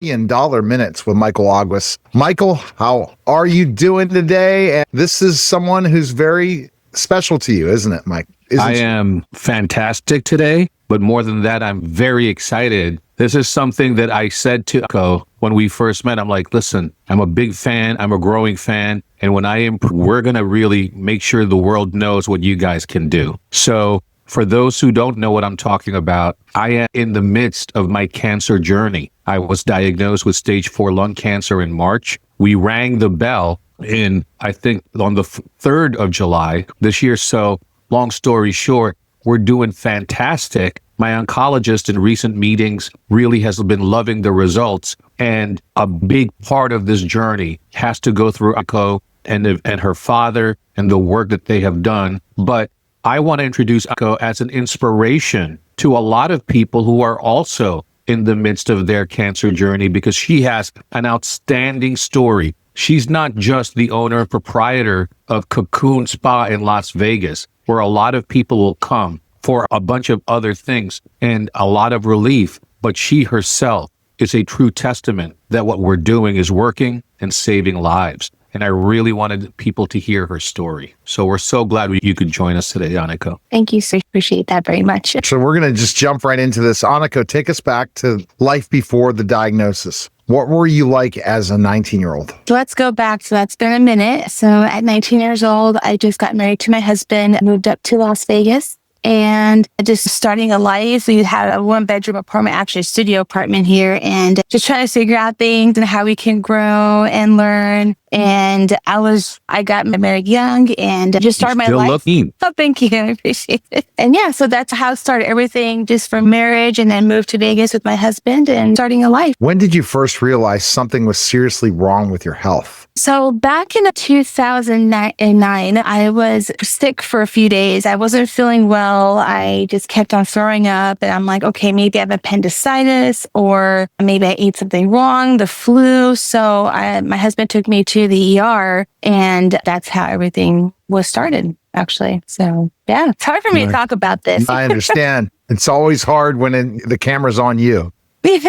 In dollar minutes with Michael Aguas. Michael, how are you doing today? And this is someone who's very special to you, isn't it, Mike? I am fantastic today, but more than that, I'm very excited. This is something that I said to Aniko when we first met. I'm like, listen, I'm a big fan. I'm a growing fan. And when we're going to really make sure the world knows what you guys can do. So for those who don't know what I'm talking about, I am in the midst of my cancer journey. I was diagnosed with stage 4 lung cancer in March. We rang the bell I think, on the 3rd of July this year. So long story short, we're doing fantastic. My oncologist in recent meetings really has been loving the results. And a big part of this journey has to go through Aniko and her father and the work that they have done. But I want to introduce Aniko as an inspiration to a lot of people who are also in the midst of their cancer journey, because she has an outstanding story. She's not just the owner and proprietor of Kaqun Spa in Las Vegas, where a lot of people will come for a bunch of other things and a lot of relief, but she herself is a true testament that what we're doing is working and saving lives. And I really wanted people to hear her story. So we're so glad you could join us today, Aniko. Thank you, sir. Appreciate that very much. So we're going to just jump right into this. Aniko, take us back to life before the diagnosis. What were you like as a 19-year-old? Let's go back. So that's been a minute. So at 19 years old, I just got married to my husband, moved up to Las Vegas, and just starting a life. We had a 1-bedroom apartment, actually a studio apartment here, and just trying to figure out things and how we can grow and learn. And I got married young and just started my life. Looking. Oh, thank you. I appreciate it. And yeah, so that's how it started. Everything just from marriage, and then moved to Vegas with my husband and starting a life. When did you first realize something was seriously wrong with your health? So back in 2009, I was sick for a few days. I wasn't feeling well. I just kept on throwing up, and I'm like, okay, maybe I have appendicitis, or maybe I ate something wrong, the flu. So my husband took me to the ER, and that's how everything was started, actually. So yeah, it's hard for me to talk about this. I understand. It's always hard when the camera's on you.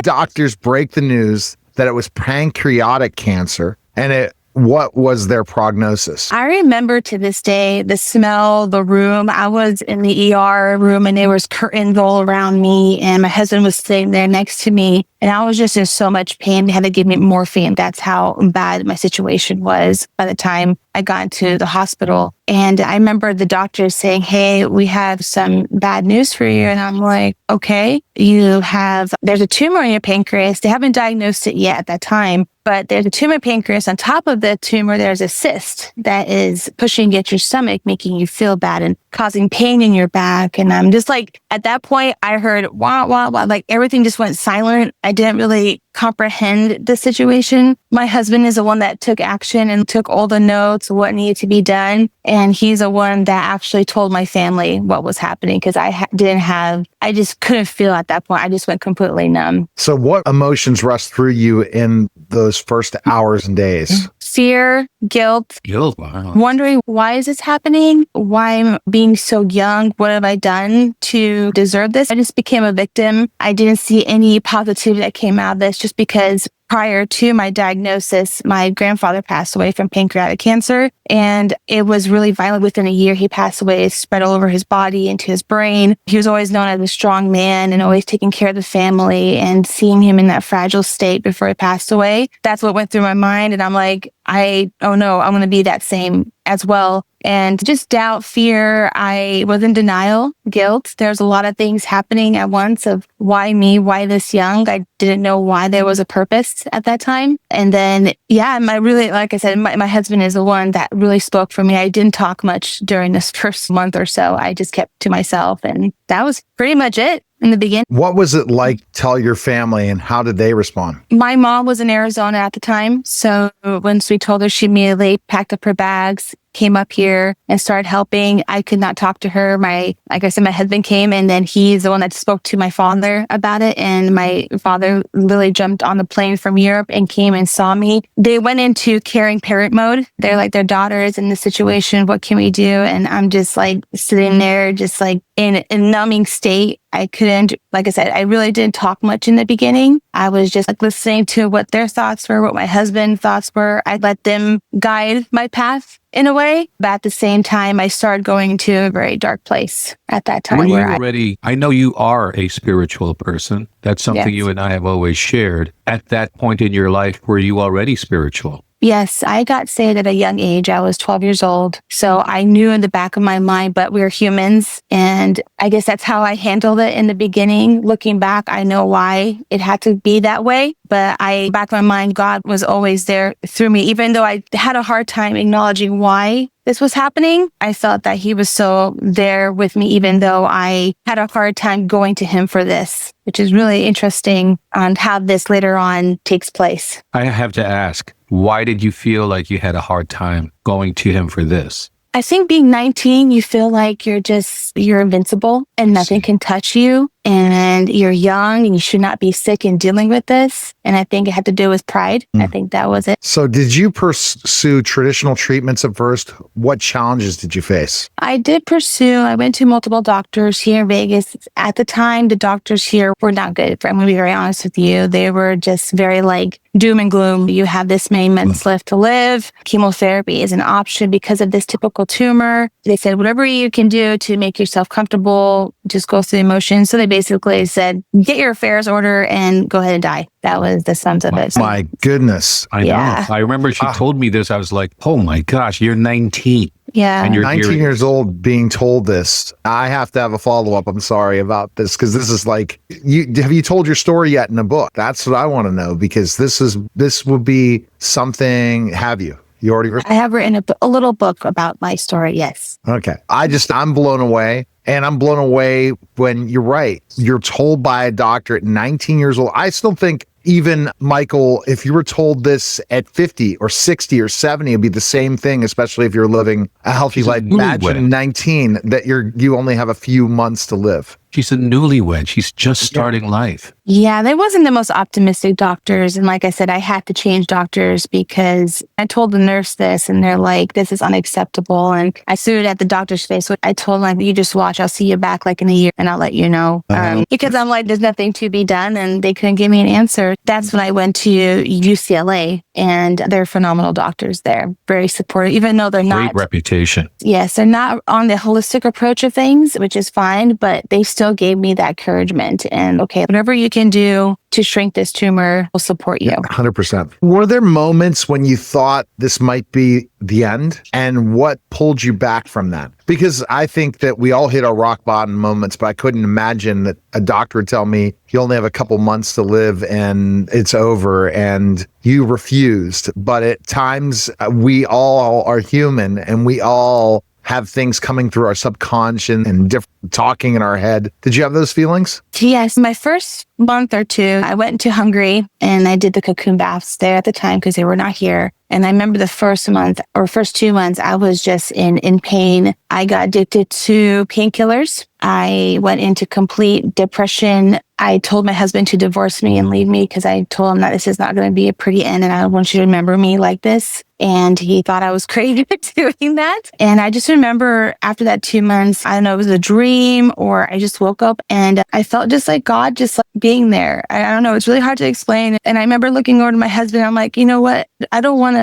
Doctors break the news that it was pancreatic cancer, and what was their prognosis? I remember to this day, the smell, the room. I was in the ER room, and there was curtains all around me, and my husband was sitting there next to me, and I was just in so much pain. They had to give me morphine. That's how bad my situation was by the time I got into the hospital. And I remember the doctors saying, hey, we have some bad news for you. And I'm like, okay, there's a tumor in your pancreas. They haven't diagnosed it yet at that time, but there's a tumor in pancreas. On top of the tumor, there's a cyst that is pushing against your stomach, making you feel bad and causing pain in your back. And I'm just like, at that point, I heard wah, wah, wah, like everything just went silent. I didn't really comprehend the situation. My husband is the one that took action and took all the notes, what needed to be done. And he's the one that actually told my family what was happening, because I just couldn't feel at that point. I just went completely numb. So what emotions rushed through you in those first hours and days? Fear, guilt, Wow. wondering, why is this happening? Why am I being so young? What have I done to deserve this? I just became a victim. I didn't see any positivity that came out of this, just because prior to my diagnosis, my grandfather passed away from pancreatic cancer, and it was really violent. Within a year, he passed away. It spread all over his body, into his brain. He was always known as a strong man and always taking care of the family, and seeing him in that fragile state before he passed away, that's what went through my mind. And I'm like, oh no, I'm going to be that same as well. And just doubt, fear. I was in denial, guilt. There's a lot of things happening at once of why me, why this young? I didn't know why there was a purpose at that time. And then, yeah, like I said, my husband is the one that really spoke for me. I didn't talk much during this first month or so. I just kept to myself, and that was pretty much it in the beginning. What was it like to tell your family, and how did they respond? My mom was in Arizona at the time. So once we told her, she immediately packed up her bags, came up here and started helping. I could not talk to her. Like I said, my husband came, and then he's the one that spoke to my father about it. And my father literally jumped on the plane from Europe and came and saw me. They went into caring parent mode. They're like, their daughter is in this situation. What can we do? And I'm just like sitting there, just like in a numbing state. I couldn't, like I said, I really didn't talk much in the beginning. I was just like listening to what their thoughts were, what my husband's thoughts were. I let them guide my path in a way. But at the same time, I started going into a very dark place at that time. I know you are a spiritual person. That's something you and I have always shared. At that point in your life, were you already spiritual? Yes, I got saved at a young age. I was 12 years old. So I knew in the back of my mind, but we're humans. And I guess that's how I handled it in the beginning. Looking back, I know why it had to be that way. But back in my mind, God was always there through me. Even though I had a hard time acknowledging why this was happening, I felt that he was so there with me, even though I had a hard time going to him for this, which is really interesting on how this later on takes place. I have to ask, why did you feel like you had a hard time going to him for this? I think being 19, you feel like you're invincible and nothing can touch you. And you're young and you should not be sick and dealing with this. And I think it had to do with pride. I think that was it. So did you pursue traditional treatments at first? What challenges did you face? I did pursue. I went to multiple doctors here in Vegas. At the time, the doctors here were not good. I'm going to be very honest with you. They were just very like doom and gloom. You have this many months left to live. Chemotherapy is an option because of this typical tumor. They said, whatever you can do to make yourself comfortable, just go through the emotions. So they basically said, get your affairs order and go ahead and die. That was the sums of it. My goodness. I know. I remember she told me this. I was like, oh my gosh, you're 19. Yeah. And you're 19 years old being told this. I have to have a follow-up. I'm sorry about this because this is like, have you told your story yet in a book? That's what I want to know because this would be something. Have you? You already written? I have written a little book about my story, yes. Okay. I'm blown away. And I'm blown away when you're right. You're told by a doctor at 19 years old. I still think even Michael, if you were told this at 50 or 60 or 70, it'd be the same thing, especially if you're living a healthy life. Imagine 19 that you only have a few months to live. She's a newlywed. She's just starting life. Yeah, they wasn't the most optimistic doctors. And like I said, I had to change doctors because I told the nurse this and they're like, this is unacceptable. And I stood at the doctor's face. I told them, you just watch. I'll see you back like in a year and I'll let you know. Because I'm like, there's nothing to be done. And they couldn't give me an answer. That's when I went to UCLA and they're phenomenal doctors there. Very supportive, even though they're not. Great reputation. Yes, they're not on the holistic approach of things, which is fine, but they still gave me that encouragement. And okay, whatever you can do to shrink this tumor, will support you. 100%. Were there moments when you thought this might be the end? And what pulled you back from that? Because I think that we all hit our rock bottom moments, but I couldn't imagine that a doctor would tell me you only have a couple months to live and it's over and you refused. But at times we all are human and we all have things coming through our subconscious and different talking in our head. Did you have those feelings? Yes. My first month or two, I went to Hungary and I did the cocoon baths there at the time because they were not here. And I remember the first 2 months, I was just in pain. I got addicted to painkillers. I went into complete depression. I told my husband to divorce me and leave me because I told him that this is not going to be a pretty end and I don't want you to remember me like this. And he thought I was crazy for doing that. And I just remember after that 2 months, I don't know, it was a dream or I just woke up and I felt just like God just like being there. I don't know. It's really hard to explain. And I remember looking over to my husband. I'm like, you know what? I don't want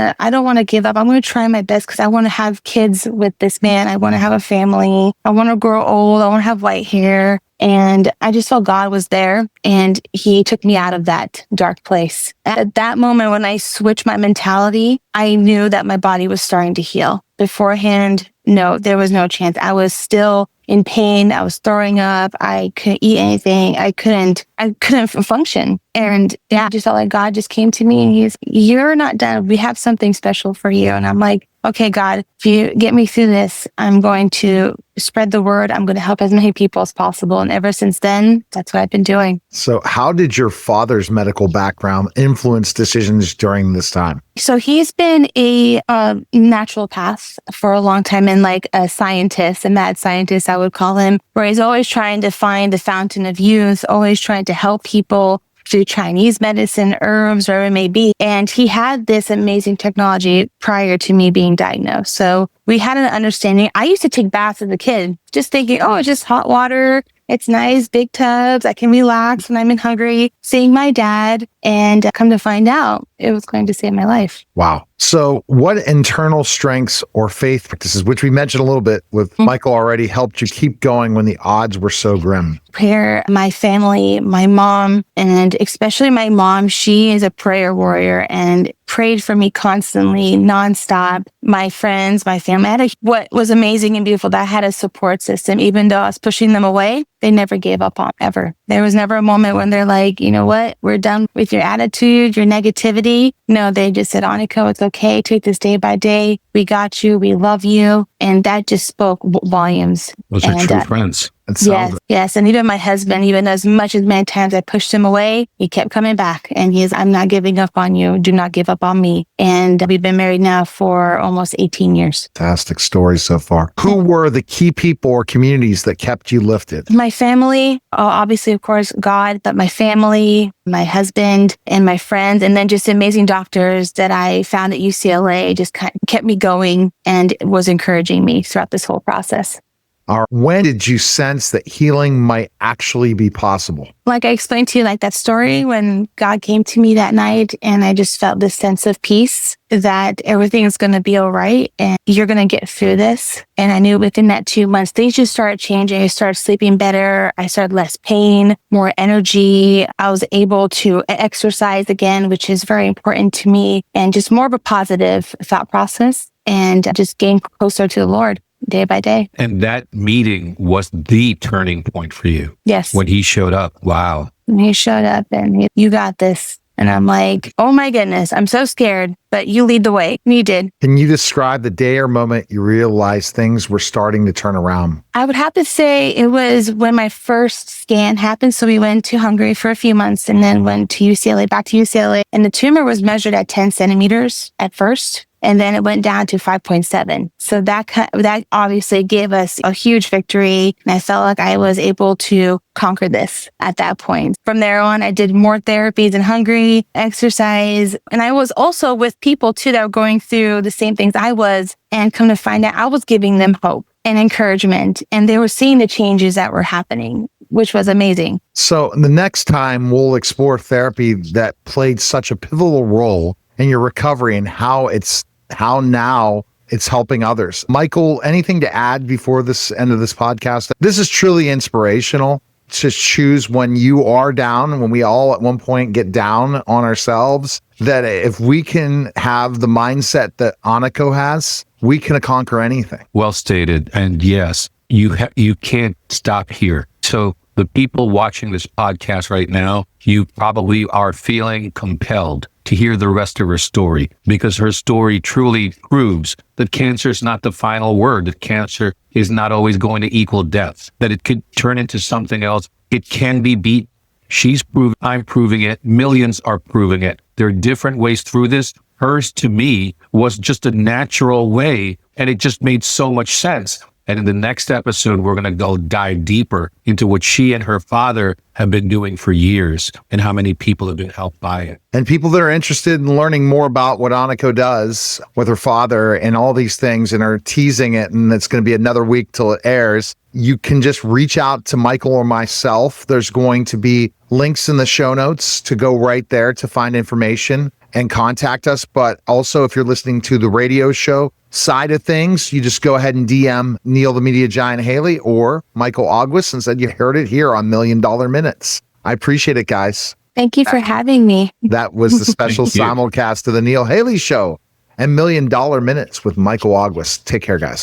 to give up. I'm going to try my best because I want to have kids with this man. I want to have a family. I want to grow old. I want to have white hair. And I just felt God was there and he took me out of that dark place. At that moment, when I switched my mentality, I knew that my body was starting to heal. Beforehand, no, there was no chance. I was still in pain. I was throwing up. I couldn't eat anything. I couldn't function. And yeah, I just felt like God just came to me and you're not done. We have something special for you. And I'm like, okay, God, if you get me through this, I'm going to spread the word. I'm going to help as many people as possible. And ever since then, that's what I've been doing. So how did your father's medical background influence decisions during this time? So he's been a naturopath for a long time and like a scientist, a mad scientist, I would call him, where he's always trying to find the fountain of youth, always trying to help people through Chinese medicine, herbs, whatever it may be. And he had this amazing technology prior to me being diagnosed. So we had an understanding. I used to take baths as a kid, just thinking, oh, it's just hot water. It's nice, big tubs. I can relax when I'm in Hungary, seeing my dad, and come to find out it was going to save my life. Wow. So what internal strengths or faith practices, which we mentioned a little bit with Michael already, helped you keep going when the odds were so grim? Prayer, my family, my mom, and especially my mom, she is a prayer warrior and prayed for me constantly, nonstop. My friends, my family, what was amazing and beautiful, that I had a support system. Even though I was pushing them away, they never gave up on me, ever. There was never a moment when they're like, you know what, we're done with your attitude, your negativity. No, they just said, Aniko, it's okay. Take this day by day. We got you. We love you. And that just spoke volumes. Those are true friends. Yes. And even my husband, even as much as many times I pushed him away, he kept coming back. And I'm not giving up on you. Do not give up on me. And we've been married now for almost 18 years. Fantastic story so far. Who were the key people or communities that kept you lifted? My family, obviously, of course, God, but my family, my husband, and my friends, and then just amazing doctors that I found at UCLA just kept me going and was encouraging me throughout this whole process. When did you sense that healing might actually be possible? Like I explained to you, like that story when God came to me that night and I just felt this sense of peace that everything is going to be all right and you're going to get through this. And I knew within that 2 months, things just started changing. I started sleeping better. I started less pain, more energy. I was able to exercise again, which is very important to me, and just more of a positive thought process and just getting closer to the Lord day by day. And that meeting was the turning point for you. Yes. When he showed up. Wow. When he showed up and you got this. And I'm like, oh my goodness, I'm so scared, but you lead the way. And you did. Can you describe the day or moment you realized things were starting to turn around? I would have to say it was when my first scan happened. So we went to Hungary for a few months and then went to UCLA, back to UCLA. And the tumor was measured at 10 centimeters at first. And then it went down to 5.7. So that obviously gave us a huge victory. And I felt like I was able to conquer this at that point. From there on, I did more therapies in Hungary, exercise. And I was also with people too that were going through the same things I was. And come to find out, I was giving them hope and encouragement. And they were seeing the changes that were happening, which was amazing. So the next time we'll explore therapy that played such a pivotal role in your recovery and how now it's helping others. Michael, anything to add before this end of this podcast? This is truly inspirational to choose when you are down, when we all at one point get down on ourselves, that if we can have the mindset that Aniko has, we can conquer anything. Well stated. And yes, you can't stop here. So the people watching this podcast right now, you probably are feeling compelled to hear the rest of her story, because her story truly proves that cancer is not the final word, that cancer is not always going to equal death, that it could turn into something else. It can be beat. She's proving, I'm proving it. Millions are proving it. There are different ways through this. Hers, to me, was just a natural way, and it just made so much sense. And in the next episode, we're going to go dive deeper into what she and her father have been doing for years and how many people have been helped by it. And people that are interested in learning more about what Aniko does with her father and all these things and are teasing it, and it's going to be another week till it airs, you can just reach out to Michael or myself. There's going to be links in the show notes to go right there to find information and contact us. But also, if you're listening to the radio show side of things, you just go ahead and DM Neil the Media Giant Haley or Michael Aguas and said you heard it here on $1 Million Minutes. I appreciate it, guys. Thank you for having me. That was the special simulcast of the Neil Haley Show and $1 Million Minutes with Michael Aguas. Take care, guys.